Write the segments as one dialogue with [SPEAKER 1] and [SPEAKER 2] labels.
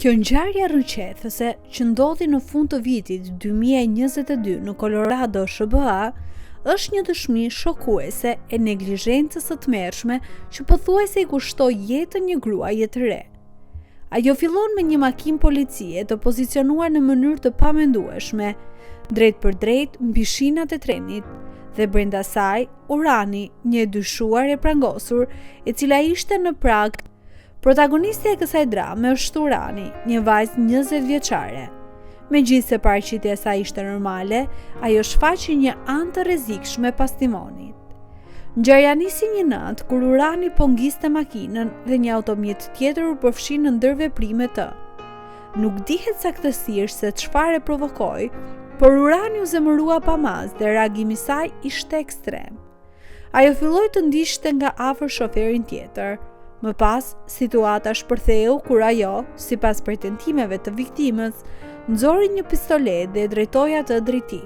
[SPEAKER 1] Kjo ngjarje rrënqethëse që ndodhi në fund të vitit 2022 në Colorado, SBA, është një dëshmi shokuese e neglizhencës së tmerrshme që pothuajse I kushtoi jetën një gruaje të re. Ajo fillon me një makinë policie të pozicionuar në mënyrë të pamendueshme, drejt për drejt mbi shinat e trenit, dhe brenda saj Urani, një e dyshuar e prangosur, e cila ishte në prag. Protagonistja e kësaj drame është Urani, një vajzë 20 vjeçare. Megjithse paraqitja e saj ishte normale, ajo shfaqi një anë të rrezikshme pas timonit. Ngjarja nisi një natë kur Urani po ngiste makinën dhe një automjet tjetër u përfshi në ndërveprime të. Nuk dihet saktësisht se çfarë e provokoi, por Urani u zemërua pamaz dhe reagimi I saj ishte ekstrem. Ajo filloi të ndiqte nga afër shoferin tjetër. Më pas, situata shpërtheu kur ajo, sipas pretendimeve të viktimës, nxori një pistolet dhe e drejtoi atë drejt tij.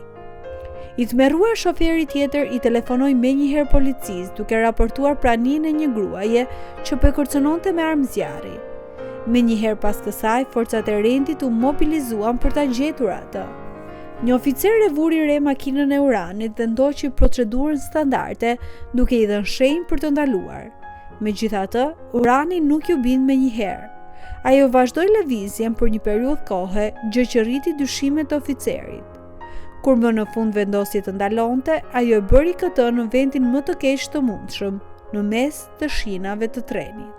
[SPEAKER 1] I tmerruar shoferi tjetër I telefonoi menjëherë policisë duke raportuar praninë e një gruaje që po kërcënonte me armë zjarri. Menjëherë pas kësaj, forcat e rendit u mobilizuan për ta gjetur atë. Një oficer e vuri re makinën e Uranit dhe ndoqi procedurën standarde duke I dhënë shenjë për të ndaluar. Megjithatë, Urani nuk ju bind menjëherë. Ajo vazhdoi lëvizjen për një periudhë kohe, gjë që rriti dyshimet e oficerit. Kur më në fund vendosi të ndalonte, ajo e bëri këtë në vendin më të keq të mundshëm, në mes të shinave të trenit.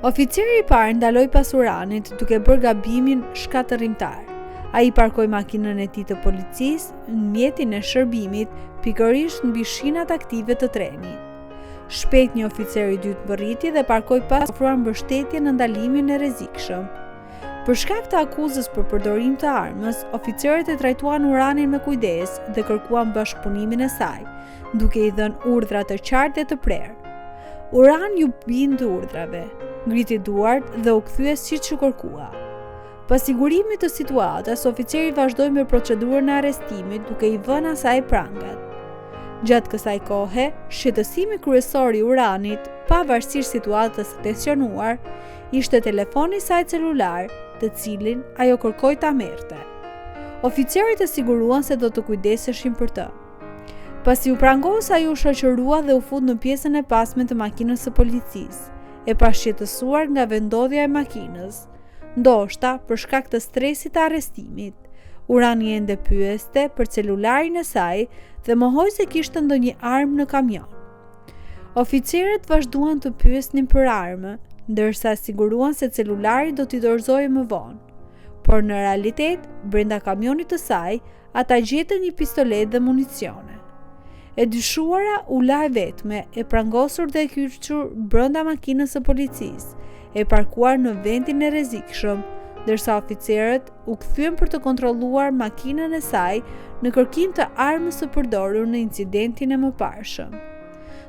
[SPEAKER 1] Oficeri I parë ndaloi pas Uranit duke bërë gabimin shkatërrimtar. Ai parkoi makinën e tij të policisë në mjetin e shërbimit, pikërisht mbi shinat aktive të trenit. Shpejt një oficer I dytë mbërriti dhe parkoi pas ofruar mbështetje në ndalimin e rrezikshëm. Për shkak të akuzës për përdorim të armës, oficerët e trajtuan Uranin me kujdes dhe kërkuan bashkëpunimin e saj, duke I dhënë urdhra të qartë dhe të prerë. Uran ju bindi urdhrave, ngriti duart dhe u kthye siç u kërkua. Pas sigurimit të situatës, oficeri vazhdoi me procedurën e arrestimit duke I vënë asaj prangat. Gjatë kësaj kohe, shqetësimi kryesor I Uranit, pavarësisht situatës së tensionuar, ishte telefoni I saj celular, të cilin ajo kërkoi ta merrte. Oficerët e siguruan se do të kujdeseshin për të. Pasi u prangos, ajo u shoqërua dhe u fut në pjesën e pasme të makinës së policisë, e pashqetësuar nga vendodhja e makinës, ndoshta për shkak të stresit të arrestimit. Urani ende pyeste për celularin e saj dhe mohoi se kishte ndonjë armë në kamion. Oficerët vazhduan të pyesnin për armë, ndërsa siguruan se celulari do t'i dorëzohej më vonë. Por në realitet, brenda kamionit të saj, ata gjetën një pistolet dhe municione. E dyshuara u la e vetme, e prangosur dhe e kyçur brenda makinës së policisë, e parkuar në vendin e rrezikshëm, ndërsa oficerët u kthyen për të kontrolluar makinën e saj në kërkim të armës së përdorur në incidentin e mëparshëm.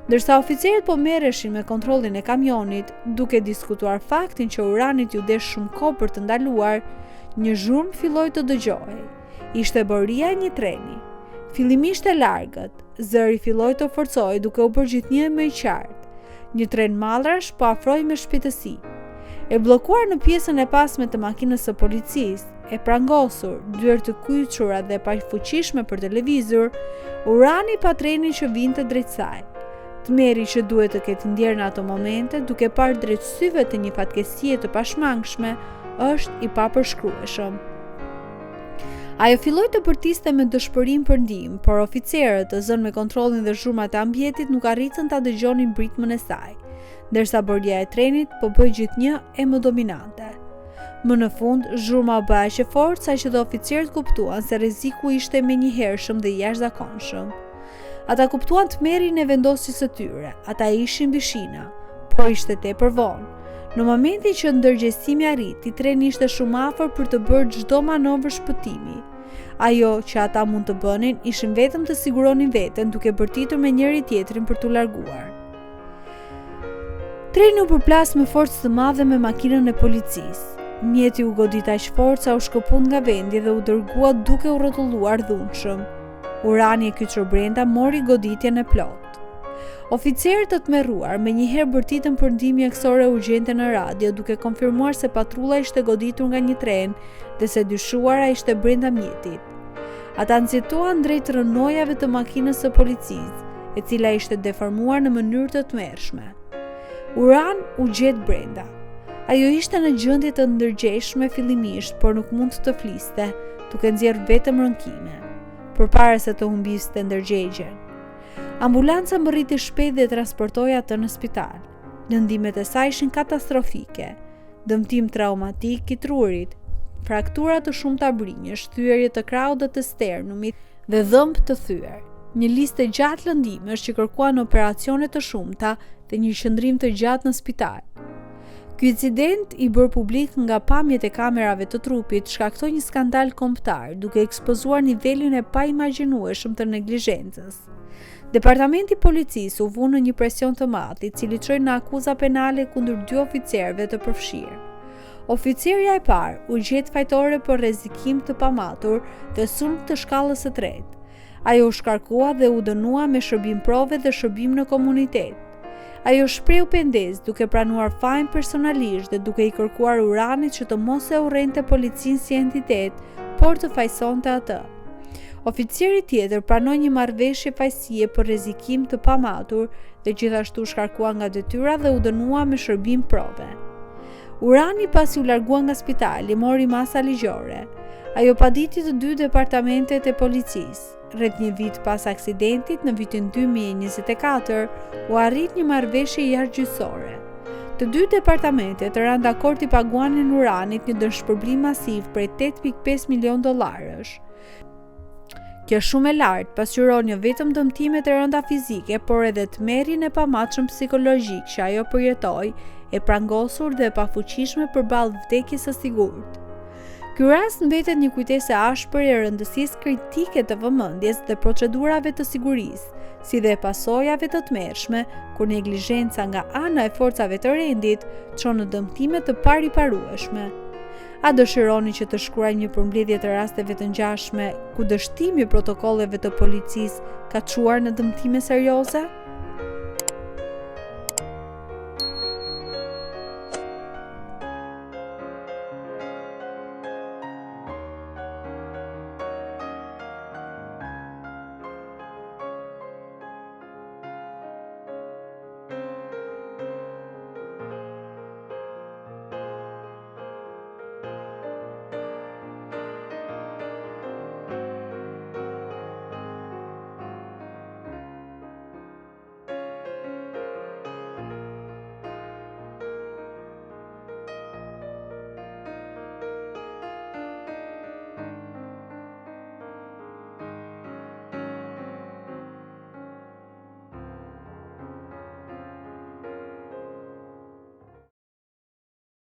[SPEAKER 1] Ndërsa oficerët po merreshin me kontrollin e kamionit, duke diskutuar faktin që Uranit ju desh shumë kohë për të ndaluar, një zhurmë filloi të dëgjohej. Ishte boria e një treni. Fillimisht e largët, zëri filloi të forcojë duke u bërë gjithnjë më I qartë. Një tren mallrash po afroi me shpejtësi. E bllokuar në pjesën e pasme të makinës së policisë, e prangosur, dyert të kyçura dhe pa fuqishme për të lëvizur, Urani pa trenin që vinte drejt saj. Tmerri që duhet të ketë ndjerë në ato momente, duke parë drejt syve të një fatkesie të pashmangshme, është I papërshkrueshëm. Ajo filloi të bërtiste me dëshpërim për ndihmë, por oficerët të zënë me kontrollin dhe zhurmat e ambientit nuk arritën ta dëgjonin britmën e saj, ndërsa bordia e trenit po bëi gjithnjë e më dominante. Më në fund, zhurma u bë aq e fortë saqë dhe oficerët kuptuan se rreziku ishte menjëhershëm dhe I jashtëzakonshëm. Ata kuptuan tmerrin e vendosjes së tyre, ata ishin mbi shina, por ishte tepër vonë. Në momentin që ndërgjegjësimi arriti, treni ishte shumë afër për të bërë çdo manovër shpëtimi. Ajo që ata mund të bënin ishin vetëm të siguronin veten duke bërtitur me njëri tjetrin për t'u larguar. Treni u përplas me forcë të madhe me makinën e policisë. Mjeti u godit aq fort sa u shkëput nga vendi dhe u dërgua duke u rrotulluar dhunshëm. Urani e kyçur brenda mori goditjen e plot. Oficerët të tmerruar me njëherë bërtitën për ndihmë mjekësore urgjente në radio, duke konfirmuar se patrulla ishte goditur nga një tren dhe se dyshuara ishte brenda mjetit. Ata nxituan drejt rënojave të makinës së policisë, e cila ishte deformuar në mënyrë të tmerrshme. Uran u gjet brenda. Ajo ishte në gjendje të ndërgjeshme fillimisht, por nuk mund të fliste, duke nxjerrë vetëm rënkime, përpara se të humbiste ndërgjegjen. Ambulanca mbërriti shpejt dhe transportoi atë në spital. Lëndimet e saj ishin katastrofike: dëmtim traumatik i trurit, fraktura të shumta brinjësh, thyerje të krahut dhe të sternumit dhe dhëmb të thyer. Një listë gjatë lëndimesh që kërkuan operacione të shumta dhe një qëndrim të gjatë në spital. Ky incident i bërë publik nga pamjet e kamerave të trupit shkaktoi një skandal kombëtar, duke ekspozuar nivelin e paimagjinueshëm të neglizhencës. Departamenti i policisë u vu në një presion të madh, i cili çoi në akuza penale kundër 2 oficerëve të përfshirë. Oficerja e parë u gjet fajtore për rrezikim të pamatur dhe sulm të shkallës së tretë. Ajo u shkarkua dhe u dënua me shërbim prove dhe shërbim në komunitet. Ajo shpreu pendes duke pranuar fajin personalisht dhe duke i kërkuar Uranit që të mos e urrente policinë si entitet, por të fajsonte atë. Oficeri tjetër pranoi një marrëveshje fajësie për rrezikim të pamatur dhe gjithashtu shkarkua nga detyra dhe u dënua me shërbim prove. Urani pasi u largua nga spitali mori masa ligjore. Ajo paditi të 2 departamentet e policisë. Rreth një vit pas aksidentit, në vitin 2024, u arrit një marrëveshje jashtëgjyqësore. Të 2 departamentet rënë dakord të paguanin Uranit një dëshpërblim masiv prej $8.5 milion. Kjo shumë e lartë pasqyron jo vetëm dëmtimet e rënda fizike, por edhe tmerrin e pamatshëm psikologjik që ajo përjetoi, e prangosur dhe e pafuqishme përballë vdekjes së sigurt. Ky rast mbetet një kujtesë e ashpër e rëndësisë kritike të vëmendjes dhe procedurave të sigurisë, si dhe pasojave të tmerrshme, kur neglizhenca nga ana e forcave të rendit çon në dëmtime të pariparueshme. A dëshironi që të shkruaj një përmbledhje të rasteve të ngjashme ku dështimi i protokolleve të policisë ka çuar në dëmtime serioze?